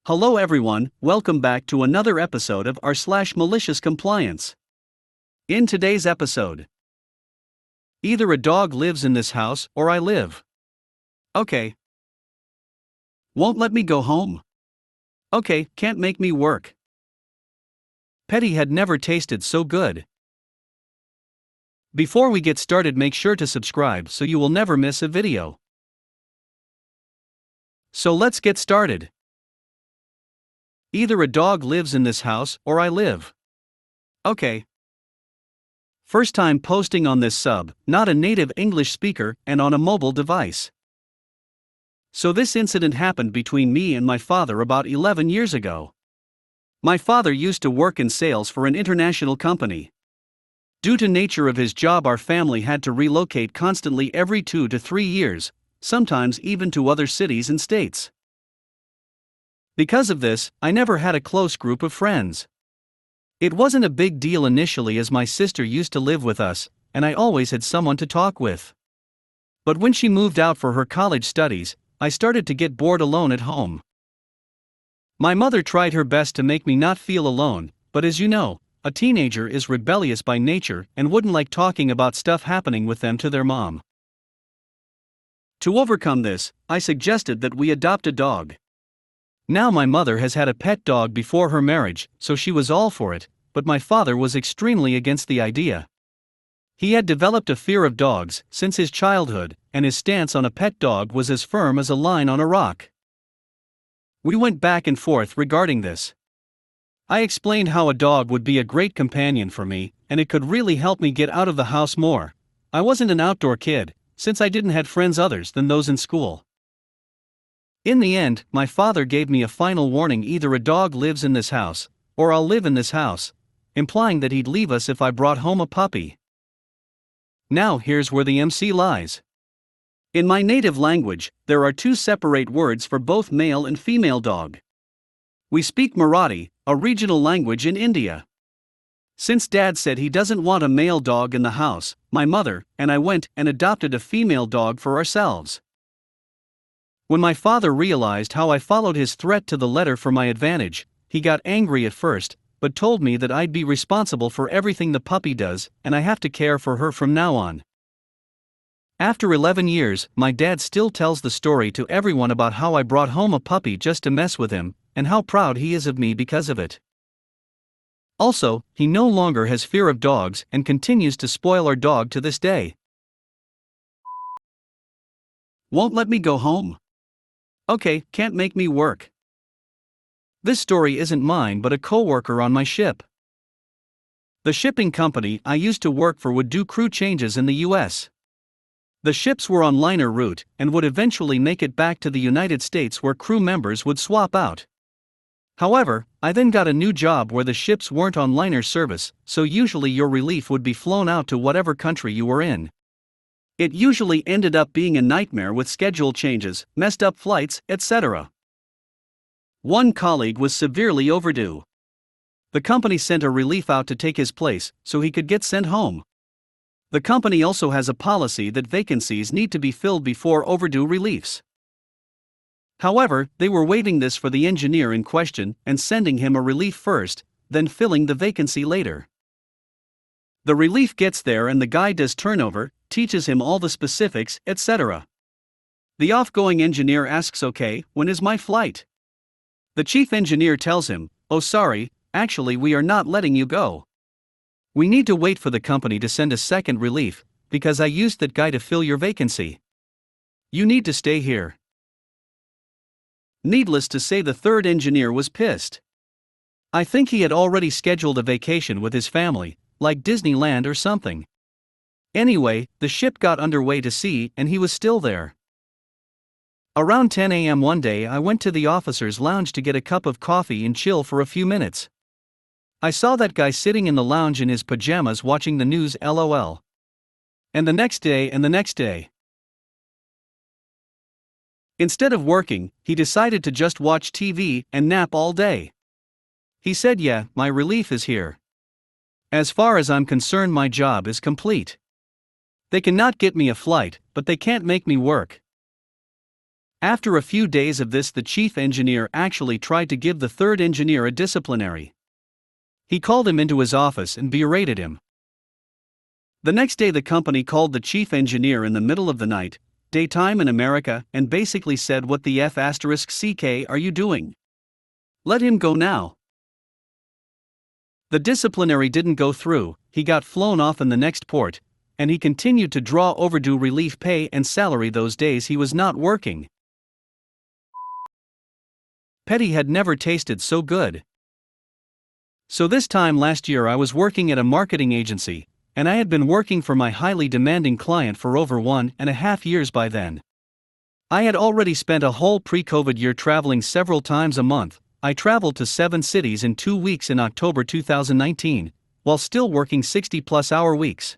Hello everyone, welcome back to another episode of r slash malicious compliance. In today's episode, either a dog lives in this house or I live. Okay. Won't let me go home. Okay, can't make me work. Petty had never tasted so good. Before we get started, make sure to subscribe so you will never miss a video. So let's get started. Either a dog lives in this house or I live. Okay. First time posting on this sub, not a native English speaker and on a mobile device. So this incident happened between me and my father about 11 years ago. My father used to work in sales for an international company. Due to nature of his job, our family had to relocate constantly every 2 to 3 years, sometimes even to other cities and states. Because of this, I never had a close group of friends. It wasn't a big deal initially as my sister used to live with us, and I always had someone to talk with. But when she moved out for her college studies, I started to get bored alone at home. My mother tried her best to make me not feel alone, but as you know, a teenager is rebellious by nature and wouldn't like talking about stuff happening with them to their mom. To overcome this, I suggested that we adopt a dog. Now my mother has had a pet dog before her marriage, so she was all for it, but my father was extremely against the idea. He had developed a fear of dogs since his childhood, and his stance on a pet dog was as firm as a line on a rock. We went back and forth regarding this. I explained how a dog would be a great companion for me, and it could really help me get out of the house more. I wasn't an outdoor kid, since I didn't have friends others than those in school. In the end, my father gave me a final warning: either a dog lives in this house, or I'll live in this house, implying that he'd leave us if I brought home a puppy. Now here's where the MC lies. In my native language, there are 2 separate words for both male and female dog. We speak Marathi, a regional language in India. Since Dad said he doesn't want a male dog in the house, my mother and I went and adopted a female dog for ourselves. When my father realized how I followed his threat to the letter for my advantage, he got angry at first, but told me that I'd be responsible for everything the puppy does and I have to care for her from now on. After 11 years, my dad still tells the story to everyone about how I brought home a puppy just to mess with him, and how proud he is of me because of it. Also, he no longer has fear of dogs and continues to spoil our dog to this day. Won't let me go home. Okay, can't make me work. This story isn't mine but a coworker on my ship. The shipping company I used to work for would do crew changes in the US. The ships were on liner route and would eventually make it back to the United States where crew members would swap out. However, I then got a new job where the ships weren't on liner service, so usually your relief would be flown out to whatever country you were in. It usually ended up being a nightmare with schedule changes, messed up flights, etc. One colleague was severely overdue. The company sent a relief out to take his place, so he could get sent home. The company also has a policy that vacancies need to be filled before overdue reliefs. However, they were waiving this for the engineer in question and sending him a relief first, then filling the vacancy later. The relief gets there and the guy does turnover, teaches him all the specifics, etc. The off-going engineer asks, "Okay, when is my flight?" The chief engineer tells him, "Oh sorry, actually we are not letting you go. We need to wait for the company to send a second relief, because I used that guy to fill your vacancy. You need to stay here." Needless to say, the third engineer was pissed. I think he had already scheduled a vacation with his family, like Disneyland or something. Anyway, the ship got underway to sea and he was still there. Around 10 a.m. one day I went to the officers' lounge to get a cup of coffee and chill for a few minutes. I saw that guy sitting in the lounge in his pajamas watching the news, lol. And the next day and the next day. Instead of working, he decided to just watch TV and nap all day. He said, "Yeah, my relief is here. As far as I'm concerned, my job is complete. They cannot get me a flight, but they can't make me work. After a few days of this, the chief engineer actually tried to give the third engineer a disciplinary. He called him into his office and berated him. The next day, the company called the chief engineer in the middle of the night, daytime in America, and basically said, "What the F***ck are you doing? Let him go now." The disciplinary didn't go through, he got flown off in the next port, and he continued to draw overdue relief pay and salary those days he was not working. Petty had never tasted so good. So this time last year I was working at a marketing agency, and I had been working for my highly demanding client for over 1.5 years by then. I had already spent a whole pre-COVID year traveling several times a month. I traveled to 7 cities in 2 weeks in October 2019, while still working 60-plus hour weeks.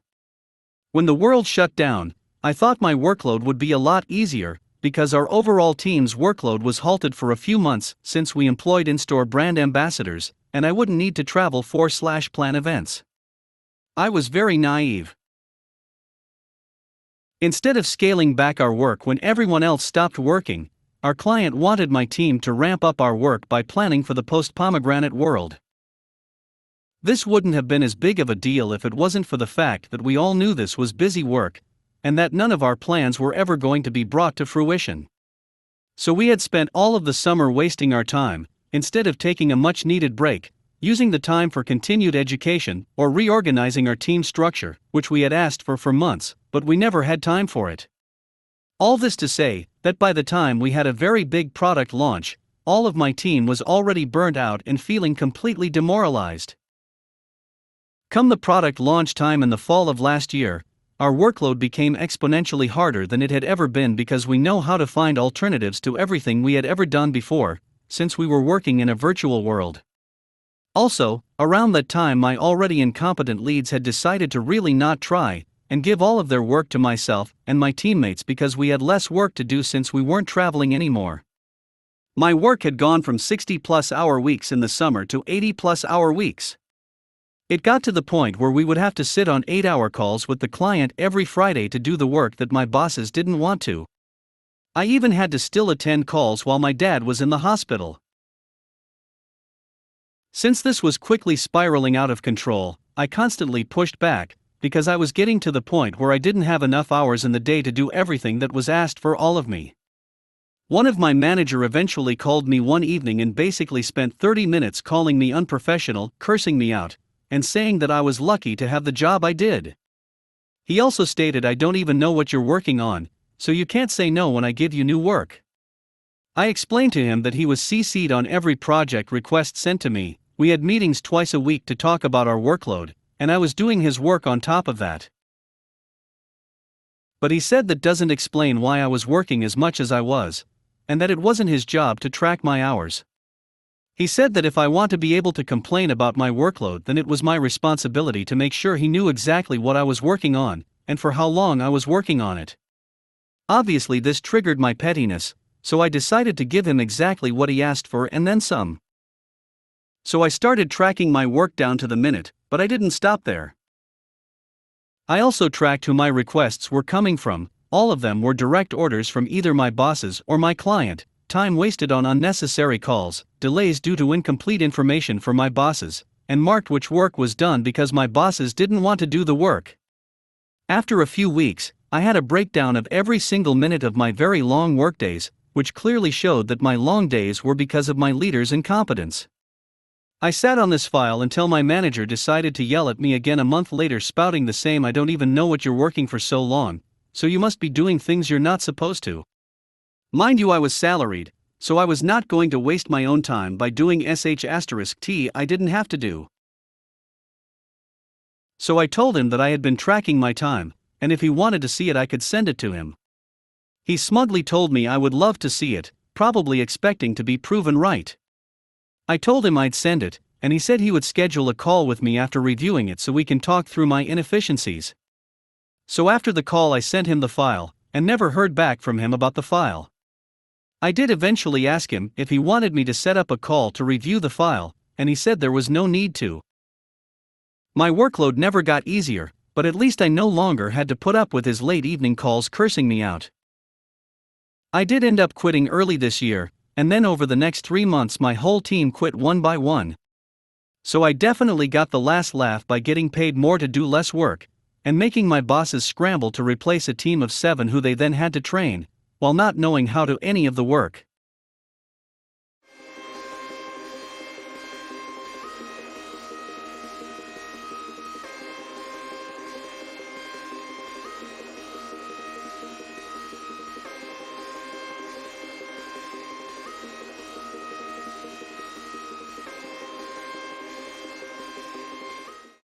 When the world shut down, I thought my workload would be a lot easier, because our overall team's workload was halted for a few months since we employed in-store brand ambassadors, and I wouldn't need to travel /plan events. I was very naive. Instead of scaling back our work when everyone else stopped working, our client wanted my team to ramp up our work by planning for the post-pomegranate world. This wouldn't have been as big of a deal if it wasn't for the fact that we all knew this was busy work, and that none of our plans were ever going to be brought to fruition. So we had spent all of the summer wasting our time, instead of taking a much-needed break, using the time for continued education or reorganizing our team structure, which we had asked for months, but we never had time for it. All this to say that by the time we had a very big product launch, all of my team was already burnt out and feeling completely demoralized. Come the product launch time in the fall of last year, our workload became exponentially harder than it had ever been because we know how to find alternatives to everything we had ever done before, since we were working in a virtual world. Also, around that time my already incompetent leads had decided to really not try and give all of their work to myself and my teammates because we had less work to do since we weren't traveling anymore. My work had gone from 60-plus hour weeks in the summer to 80-plus hour weeks. It got to the point where we would have to sit on 8-hour calls with the client every Friday to do the work that my bosses didn't want to. I even had to still attend calls while my dad was in the hospital. Since this was quickly spiraling out of control, I constantly pushed back, because I was getting to the point where I didn't have enough hours in the day to do everything that was asked for all of me. One of my manager eventually called me one evening and basically spent 30 minutes calling me unprofessional, cursing me out, and saying that I was lucky to have the job I did. He also stated, "I don't even know what you're working on, so you can't say no when I give you new work." I explained to him that he was CC'd on every project request sent to me. We had meetings twice a week to talk about our workload, and I was doing his work on top of that. But he said that doesn't explain why I was working as much as I was, and that it wasn't his job to track my hours. He said that if I want to be able to complain about my workload, then it was my responsibility to make sure he knew exactly what I was working on, and for how long I was working on it. Obviously this triggered my pettiness, so I decided to give him exactly what he asked for and then some. So I started tracking my work down to the minute, but I didn't stop there. I also tracked who my requests were coming from. All of them were direct orders from either my bosses or my client. Time wasted on unnecessary calls, delays due to incomplete information from my bosses, and marked which work was done because my bosses didn't want to do the work. After a few weeks, I had a breakdown of every single minute of my very long workdays, which clearly showed that my long days were because of my leader's incompetence. I sat on this file until my manager decided to yell at me again a month later, spouting the same, "I don't even know what you're working for so long, so you must be doing things you're not supposed to." Mind you, I was salaried, so I was not going to waste my own time by doing *T I didn't have to do. So I told him that I had been tracking my time, and if he wanted to see it I could send it to him. He smugly told me I would love to see it, probably expecting to be proven right. I told him I'd send it, and he said he would schedule a call with me after reviewing it so we can talk through my inefficiencies. So after the call I sent him the file, and never heard back from him about the file. I did eventually ask him if he wanted me to set up a call to review the file, and he said there was no need to. My workload never got easier, but at least I no longer had to put up with his late evening calls cursing me out. I did end up quitting early this year, and then over the next 3 months my whole team quit one by one. So I definitely got the last laugh by getting paid more to do less work, and making my bosses scramble to replace a team of 7 who they then had to train, while not knowing how to any of the work.